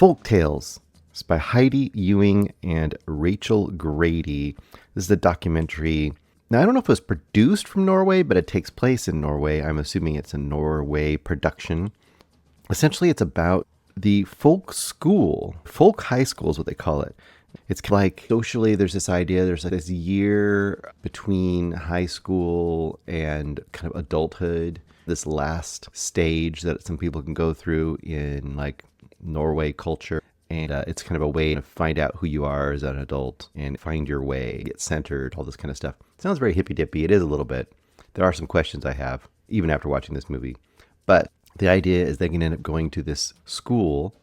Folktales. It's by Heidi, Ewing, and Rachel Grady. This is a documentary. Now, I don't know if it was produced from Norway, but it takes place in Norway. I'm assuming it's a Norway production. Essentially, it's about the folk high school is what they call it. It's like socially, there's this idea, there's like this year between high school and kind of adulthood, this last stage that some people can go through in like Norway culture. And it's kind of a way to find out who you are as an adult and find your way, get centered, all this kind of stuff. It sounds very hippy dippy. It is a little bit. There are some questions I have, even after watching this movie. But the idea is they can end up going to this school,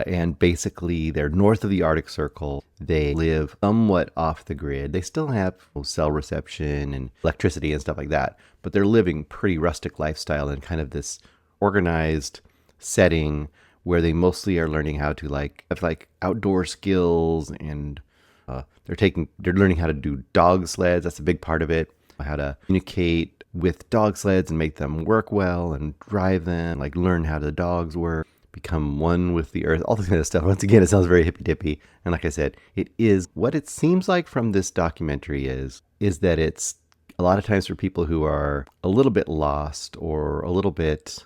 and basically they're north of the Arctic Circle. They live somewhat off the grid. They still have cell reception and electricity and stuff like that, but they're living pretty rustic lifestyle in kind of this organized setting where they mostly are learning how to have outdoor skills, and they're learning how to do dog sleds. That's a big part of it. How to communicate with dog sleds and make them work well and drive them, like learn how the dogs work, become one with the earth, all this kind of stuff. Once again, it sounds very hippy dippy. And like I said, it is what it seems like from this documentary is that it's a lot of times for people who are a little bit lost or a little bit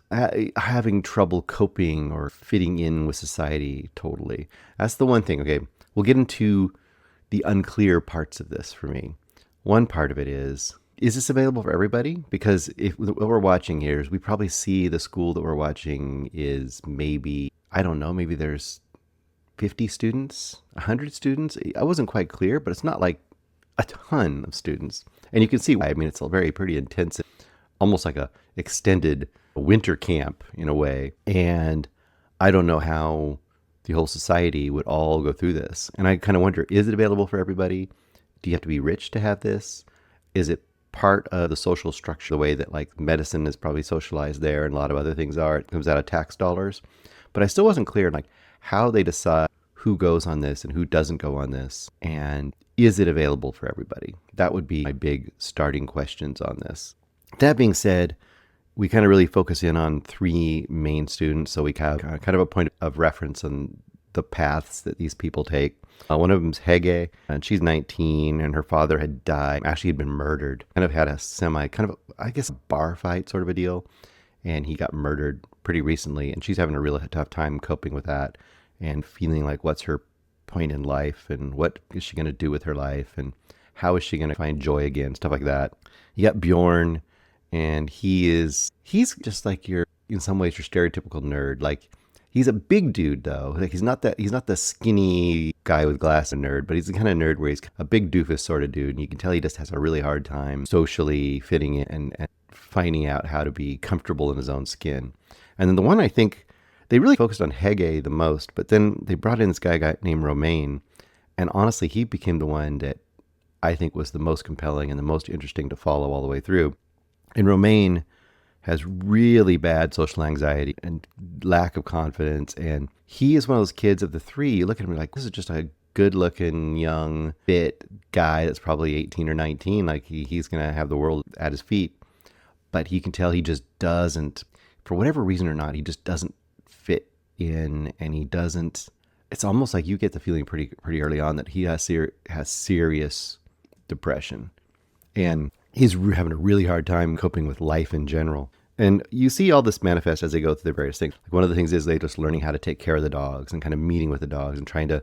having trouble coping or fitting in with society totally. That's the one thing. Okay, we'll get into the unclear parts of this for me. One part of it is this available for everybody? Because if what we're watching here is we probably see the school that we're watching is maybe, I don't know, maybe there's 50 students, 100 students. I wasn't quite clear, but it's not like a ton of students. And you can see why. I mean, it's a pretty intensive, almost like a extended winter camp in a way. And I don't know how the whole society would all go through this. And I kind of wonder, is it available for everybody? Do you have to be rich to have this? Is it part of the social structure, the way that like medicine is probably socialized there and a lot of other things are? It comes out of tax dollars. But I still wasn't clear like how they decide who goes on this and who doesn't go on this. And is it available for everybody? That would be my big starting questions on this. That being said, we kind of really focus in on three main students. So we have kind of a point of reference on the paths that these people take. One of them is Hege, and she's 19, and her father had died. Actually, he'd been murdered. Kind of had a a bar fight sort of a deal. And he got murdered pretty recently, and she's having a really tough time coping with that and feeling like what's her point in life and what is she going to do with her life and how is she going to find joy again, stuff like that. You got Bjorn, and he's just like in some ways your stereotypical nerd. Like he's a big dude though. Like he's not the skinny guy with glasses nerd, but he's the kind of nerd where he's a big doofus sort of dude, and you can tell he just has a really hard time socially fitting in and finding out how to be comfortable in his own skin. And then the one I think they really focused on Hege the most, but then they brought in this guy named Romaine, and honestly, he became the one that I think was the most compelling and the most interesting to follow all the way through. And Romaine has really bad social anxiety and lack of confidence, and he is one of those kids of the three. You look at him like, this is just a good-looking, young, fit guy that's probably 18 or 19. Like he's going to have the world at his feet, but you can tell he just doesn't, for whatever reason or not, he just doesn't fit in, and he doesn't. It's almost like you get the feeling pretty early on that he has serious depression, and he's having a really hard time coping with life in general. And you see all this manifest as they go through the various things. Like one of the things is they just learning how to take care of the dogs and kind of meeting with the dogs and trying to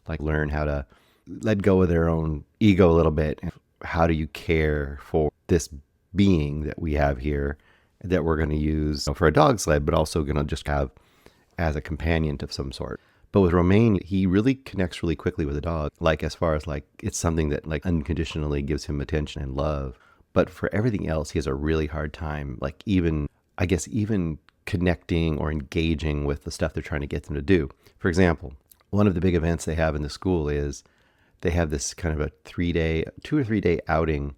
like learn how to let go of their own ego a little bit. And how do you care for this being that we have here that we're going to use for a dog sled, but also going to just have as a companion of some sort. But with Romaine, he really connects really quickly with the dog, like as far as like it's something that like unconditionally gives him attention and love. But for everything else, he has a really hard time, like even connecting or engaging with the stuff they're trying to get them to do. For example, one of the big events they have in the school is they have this kind of a 2 or 3 day outing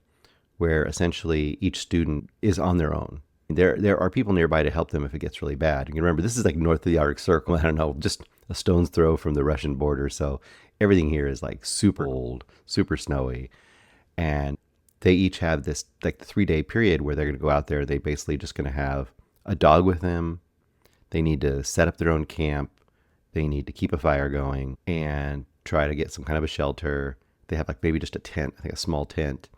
where essentially each student is on their own. There are people nearby to help them if it gets really bad. You can remember, this is like north of the Arctic Circle. I don't know, just a stone's throw from the Russian border. So everything here is like super old, super snowy. And they each have this like 3 day period where they're going to go out there. They basically just going to have a dog with them. They need to set up their own camp. They need to keep a fire going and try to get some kind of a shelter. They have like maybe just a tent, I think a small tent,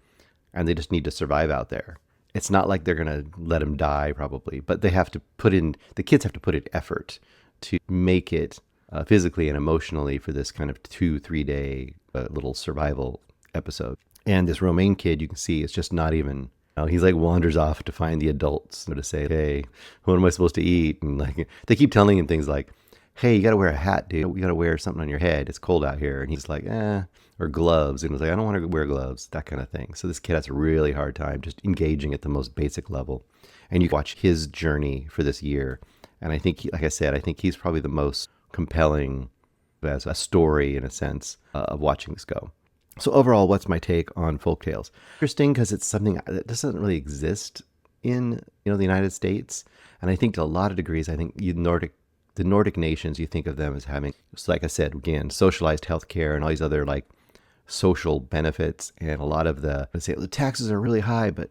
and they just need to survive out there. It's not like they're going to let them die probably, but they have to the kids have to put in effort to make it physically and emotionally for this kind of 2-3 day little survival episode. And this Romaine kid, you can see, it's just not even, he's like wanders off to find the adults to say, hey, what am I supposed to eat? And like they keep telling him things like, hey, you got to wear a hat, dude. You got to wear something on your head. It's cold out here. And he's like, or gloves. And he's like, I don't want to wear gloves, that kind of thing. So this kid has a really hard time just engaging at the most basic level. And you watch his journey for this year. And I think, like I said, I think he's probably the most compelling as a story, in a sense, of watching this go. So overall, what's my take on Folktales? Interesting because it's something that doesn't really exist in the United States. And I think to a lot of degrees, I think the Nordic nations, you think of them as having, so like I said, again, socialized healthcare and all these other like social benefits. And a lot of the taxes are really high, but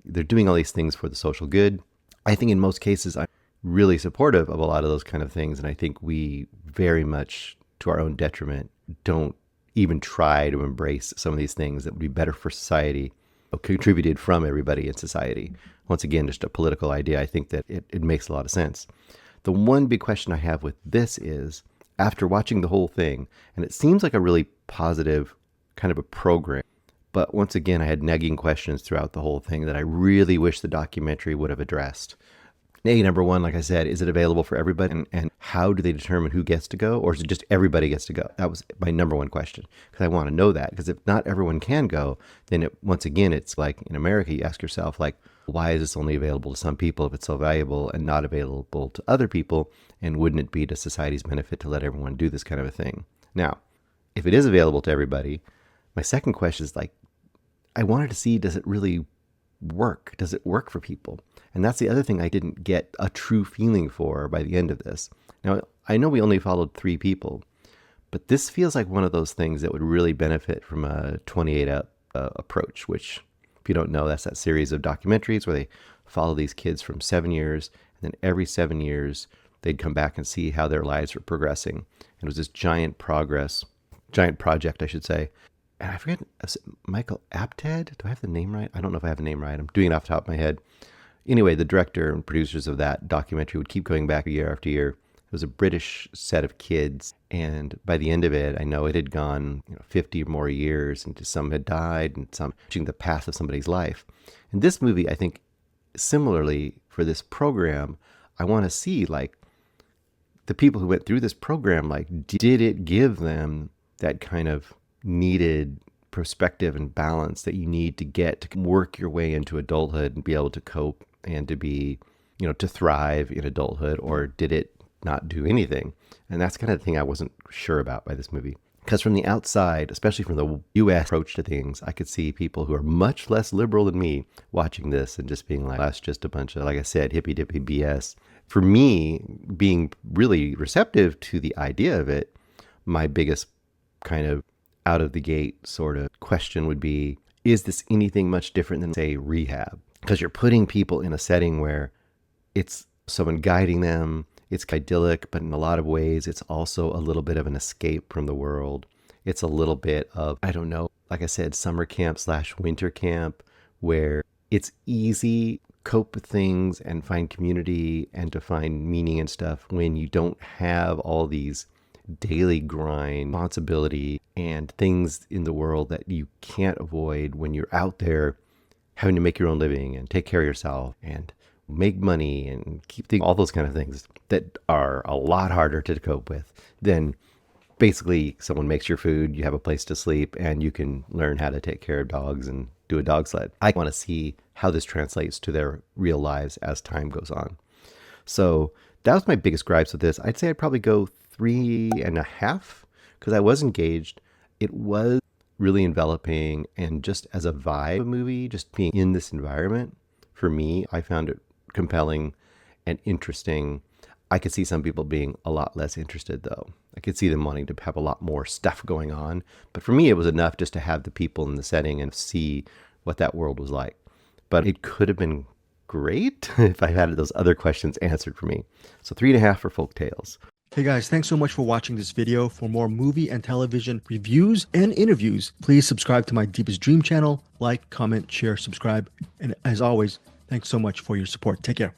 they're doing all these things for the social good. I think in most cases, I'm really supportive of a lot of those kind of things. And I think we very much, to our own detriment, don't even try to embrace some of these things that would be better for society, contributed from everybody in society. Once again, just a political idea. I think that it makes a lot of sense. The one big question I have with this is, after watching the whole thing, and it seems like a really positive kind of a program, but once again, I had nagging questions throughout the whole thing that I really wish the documentary would have addressed. Number one, like I said, is it available for everybody? And how do they determine who gets to go? Or is it just everybody gets to go? That was my number one question, because I want to know that. Because if not everyone can go, then once again, it's like in America, you ask yourself, like, why is this only available to some people if it's so valuable and not available to other people? And wouldn't it be to society's benefit to let everyone do this kind of a thing? Now, if it is available to everybody, my second question is like, I wanted to see, does it really work? Does it work for people? And that's the other thing I didn't get a true feeling for by the end of this. Now, I know we only followed 3 people, but this feels like one of those things that would really benefit from a 28 up approach, which, if you don't know, that's that series of documentaries where they follow these kids from 7 years, and then every 7 years they'd come back and see how their lives were progressing. And it was this giant project, I should say. And I forget, is it Michael Apted? Do I have the name right? I don't know if I have the name right. I'm doing it off the top of my head. Anyway, the director and producers of that documentary would keep going back year after year. It was a British set of kids, and by the end of it, I know it had gone 50 or more years, and some had died, and some changing the path of somebody's life. In this movie, I think, similarly, for this program, I want to see, like, the people who went through this program, like, did it give them that kind of needed perspective and balance that you need to get to work your way into adulthood and be able to cope and to be, to thrive in adulthood, or did it not do anything? And that's kind of the thing I wasn't sure about by this movie. Because from the outside, especially from the U.S. approach to things, I could see people who are much less liberal than me watching this and just being like, that's just a bunch of, like I said, hippy dippy BS. For me, being really receptive to the idea of it, my biggest kind of out of the gate sort of question would be, is this anything much different than, say, rehab? Because you're putting people in a setting where it's someone guiding them, it's idyllic, but in a lot of ways, it's also a little bit of an escape from the world. It's a little bit of, I don't know, like I said, summer camp / winter camp, where it's easy cope with things and find community and to find meaning and stuff when you don't have all these daily grind, responsibility, and things in the world that you can't avoid when you're out there having to make your own living and take care of yourself and make money and keep all those kind of things that are a lot harder to cope with than basically someone makes your food, you have a place to sleep, and you can learn how to take care of dogs and do a dog sled. I want to see how this translates to their real lives as time goes on. So that was my biggest gripes with this. I'd say I'd probably go 3.5 because I was engaged. It was really enveloping, and just as a vibe movie, just being in this environment, for me, I found it compelling and interesting. I could see some people being a lot less interested, though. I could see them wanting to have a lot more stuff going on. But for me, it was enough just to have the people in the setting and see what that world was like. But it could have been great if I had those other questions answered for me. So 3.5 for Folktales. Hey guys, thanks so much for watching this video. For more movie and television reviews and interviews, please subscribe to my Deepest Dream channel. Like, comment, share, subscribe. And as always, thanks so much for your support. Take care.